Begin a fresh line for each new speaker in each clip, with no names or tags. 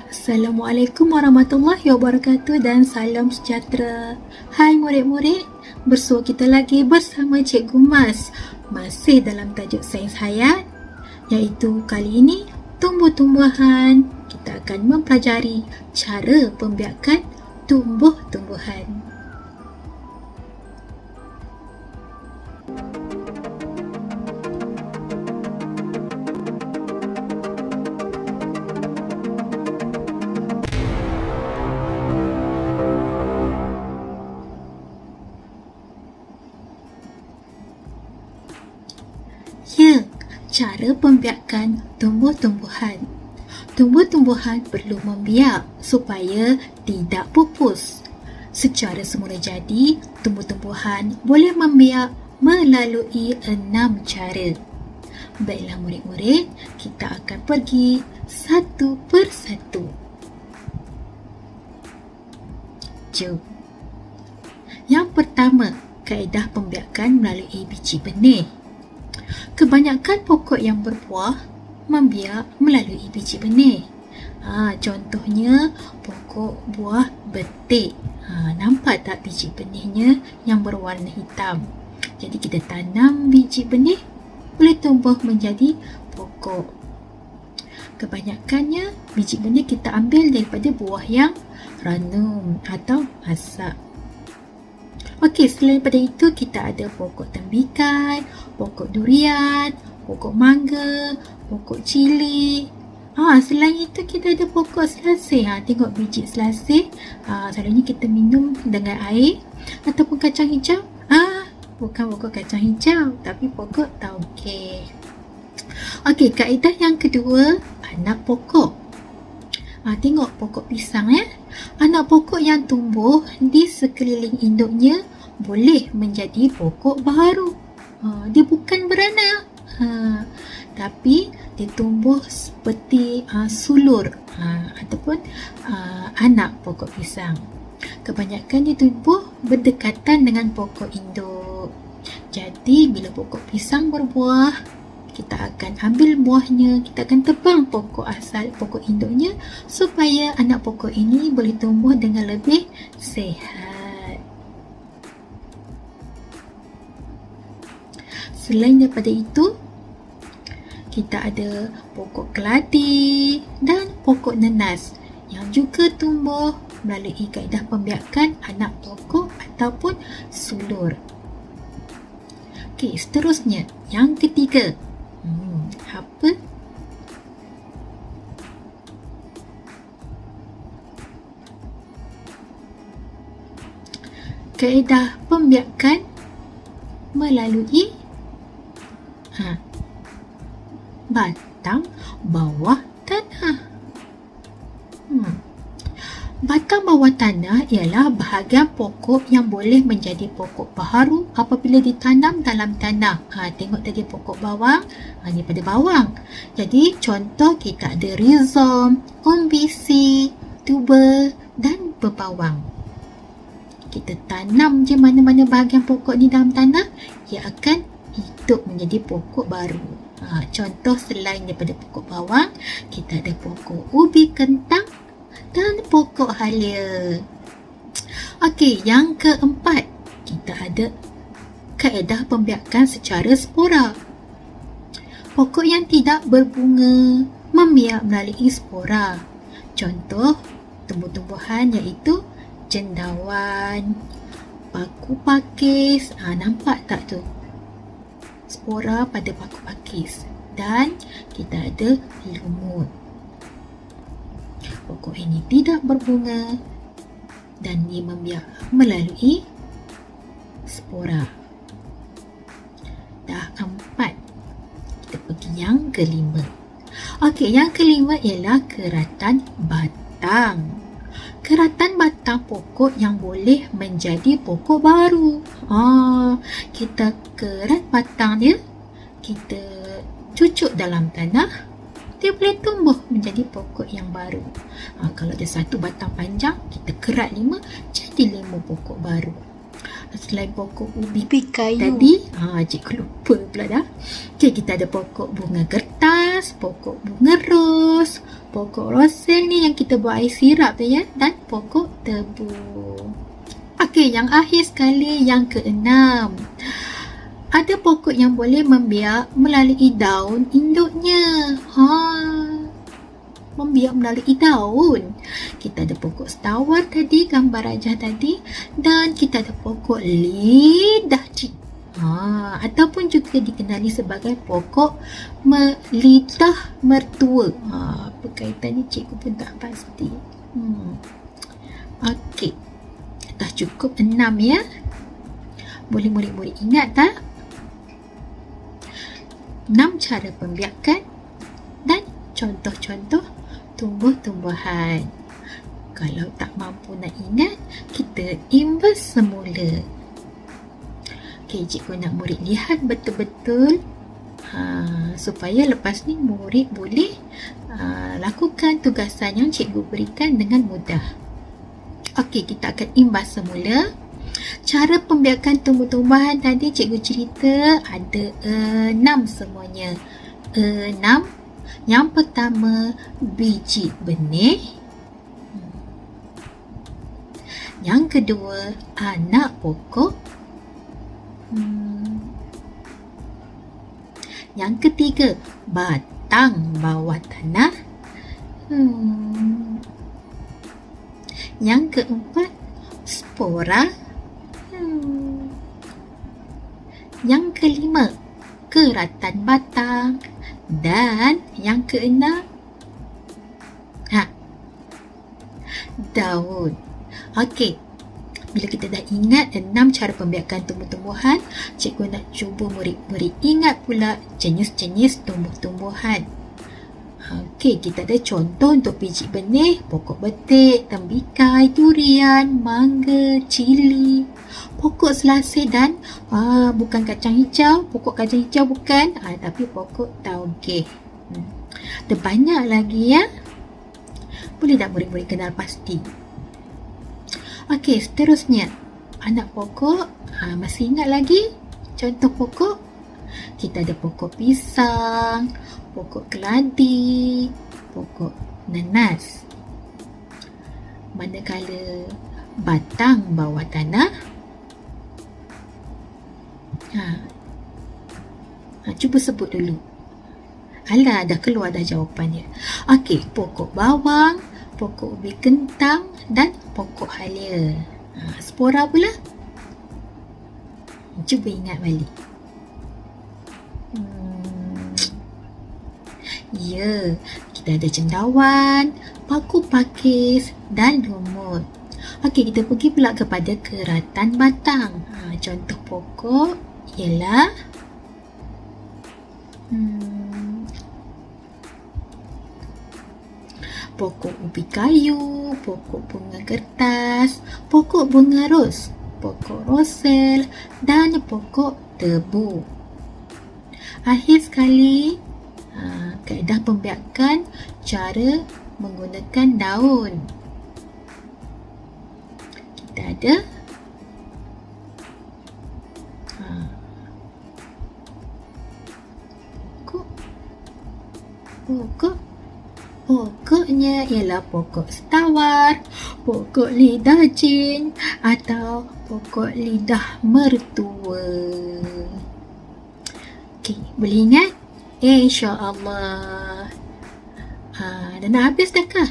Assalamualaikum warahmatullahi wabarakatuh dan salam sejahtera. Hai murid-murid, bersua kita lagi bersama Cikgu Mas. Masih dalam tajuk sains hayat, iaitu kali ini tumbuh-tumbuhan. Kita akan mempelajari cara pembiakan tumbuh-tumbuhan. Ya, cara pembiakan tumbuh-tumbuhan. Tumbuh-tumbuhan perlu membiak supaya tidak pupus. Secara semula jadi, tumbuh-tumbuhan boleh membiak melalui 6 cara. Baiklah murid-murid, kita akan pergi satu persatu. Jom. Yang pertama, kaedah pembiakan melalui biji benih. Kebanyakan pokok yang berbuah membiak melalui biji benih. Contohnya pokok buah betik. Nampak tak biji benihnya yang berwarna hitam? Jadi kita tanam biji benih, boleh tumbuh menjadi pokok. Kebanyakannya biji benih kita ambil daripada buah yang ranum atau masak. Okey, selain daripada itu kita ada pokok tembikai, pokok durian, pokok mangga, pokok cili. Selain itu kita ada pokok selasih. Tengok biji selasih. Selalunya kita minum dengan air ataupun kacang hijau. Bukan pokok kacang hijau, tapi pokok tauge. Okey, kaedah yang kedua, anak pokok. Tengok pokok pisang ya. Anak pokok yang tumbuh di sekeliling induknya boleh menjadi pokok baru. Dia bukan beranak. Tapi dia tumbuh seperti sulur ataupun anak pokok pisang. Kebanyakan dia tumbuh berdekatan dengan pokok induk. Jadi bila pokok pisang berbuah, kita akan ambil buahnya, kita akan tebang pokok asal, pokok induknya supaya anak pokok ini boleh tumbuh dengan lebih sihat. Selain daripada itu, kita ada pokok keladi dan pokok nenas yang juga tumbuh melalui kaedah pembiakan anak pokok ataupun sulur. Okey, seterusnya yang ketiga. Apa? Kaedah pembiakan melalui batang bawah tanah. Batang bawah tanah ialah bahagian pokok yang boleh menjadi pokok baharu apabila ditanam dalam tanah. Tengok tadi pokok bawang, daripada bawang. Jadi contoh kita ada rhizom, umbisi, tuber dan berbawang. Kita tanam je mana-mana bahagian pokok ni dalam tanah, ia akan hidup menjadi pokok baru. Contoh selain daripada pokok bawang, kita ada pokok ubi kentang dan pokok halia. Okey, yang keempat, kita ada kaedah pembiakan secara spora. Pokok yang tidak berbunga membiak melalui spora. Contoh tumbuh-tumbuhan iaitu cendawan, paku pakis. Nampak tak tu? Spora pada paku pakis. Dan kita ada lumut. Pokok ini tidak berbunga dan dia membiak melalui spora. Dah 4. Kita pergi yang kelima. Okey, yang kelima ialah keratan batang. Keratan batang pokok yang boleh menjadi pokok baru. Kita kerat batang dia, kita cucuk dalam tanah, dia boleh tumbuh menjadi pokok yang baru. Kalau ada satu batang panjang, kita kerat 5, jadi 5 pokok baru. Selain pokok ubi kayu tadi, cikgu lupa pula dah. Okay, kita ada pokok bunga kertas, pokok bunga ros, pokok rosel ni yang kita buat air sirap tu ya, dan pokok tebu. Okey, yang akhir sekali, yang keenam. Ada pokok yang boleh membiak melalui daun induknya. Membiak melalui daun. Kita ada pokok setawar tadi, gambar rajah tadi, dan kita ada pokok lidah cik. Ataupun juga dikenali sebagai pokok lidah mertua. Apa kaitannya cikgu pun tak pasti. Okey. Dah cukup 6 ya. Boleh murid-murid ingat tak? 6 cara pembiakan dan contoh-contoh tumbuh-tumbuhan. Kalau tak mampu nak ingat, kita imbas semula. Okey, cikgu nak murid lihat betul-betul supaya lepas ni murid boleh lakukan tugasan yang cikgu berikan dengan mudah. Okey, kita akan imbas semula. Cara pembiakan tumbuh-tumbuhan tadi cikgu cerita ada 6 semuanya. 6. Yang pertama, biji benih. Yang kedua, anak pokok. Yang ketiga, batang bawah tanah. Yang keempat, spora. Yang kelima, keratan batang. Dan yang keenam, daun. Okey, bila kita dah ingat 6 cara pembiakan tumbuh-tumbuhan, cikgu nak cuba murid-murid ingat pula jenis-jenis tumbuh-tumbuhan. Okey, kita ada contoh untuk biji benih, pokok betik, tembikai, durian, mangga, cili, pokok selasih dan bukan kacang hijau, pokok kacang hijau bukan, tapi pokok tauge. Ada banyak lagi ya. Boleh tak murid-murid kenal pasti? Okey, seterusnya anak pokok, masih ingat lagi contoh pokok? Kita ada pokok pisang, pokok keladi, pokok nanas. Manakala batang bawah tanah, cuba sebut dulu. Alah, dah keluar dah jawapannya. Okey, pokok bawang, pokok ubi kentang dan pokok halia. Spora pula. Cuba ingat balik. Ya, kita ada cendawan, paku pakis dan lumut. Okey, kita pergi pula kepada keratan batang. Contoh pokok ialah pokok ubi kayu, pokok bunga kertas, pokok bunga ros, pokok rosel dan pokok tebu. Akhir sekali, kaedah pembiakan cara menggunakan daun. Kita ada pokoknya ialah pokok setawar, pokok lidah jin atau pokok lidah mertua. Okey, boleh ingat? InsyaAllah. Dah nak habis dah kah?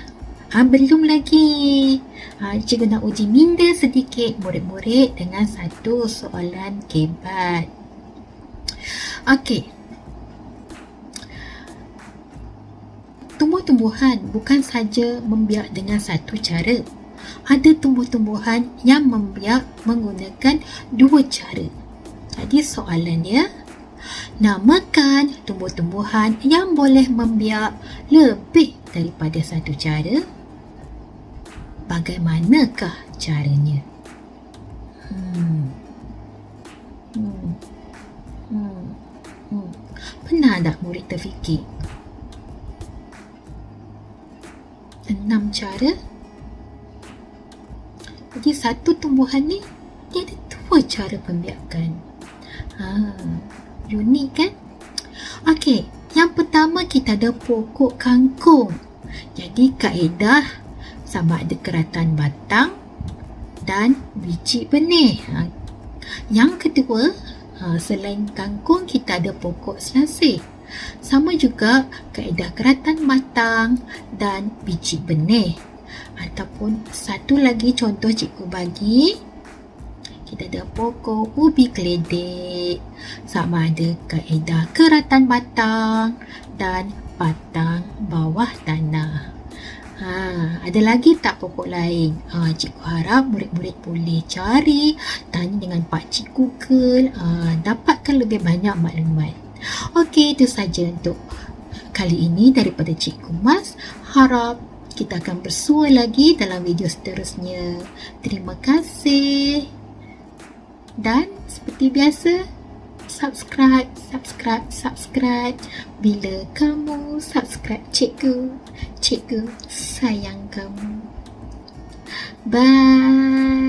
Belum lagi. Cikgu nak uji minda sedikit murid-murid dengan satu soalan kebat. Okey. Tumbuh-tumbuhan bukan saja membiak dengan satu cara. Ada tumbuh-tumbuhan yang membiak menggunakan 2 cara. Jadi soalannya, namakan tumbuh-tumbuhan yang boleh membiak lebih daripada satu cara. Bagaimanakah caranya? Pernah tak murid terfikir? 6 cara. Jadi satu tumbuhan ni dia ada 2 cara pembiakan. Unik kan? Okey, yang pertama kita ada pokok kangkung. Jadi kaedah sama ada keratan batang dan biji benih. Yang kedua, selain kangkung kita ada pokok selasih. Sama juga kaedah keratan batang dan biji benih. Ataupun satu lagi contoh cikgu bagi, kita ada pokok ubi keledek. Sama ada kaedah keratan batang dan batang bawah tanah. Ada lagi tak pokok lain? Cikgu harap murid-murid boleh cari, tanya dengan Pakcik Google, dapatkan lebih banyak maklumat. Okey, itu saja untuk kali ini daripada Cikgu Mas. Harap kita akan bersua lagi dalam video seterusnya. Terima kasih. Dan seperti biasa, subscribe. Bila kamu subscribe cikgu sayang kamu. Bye.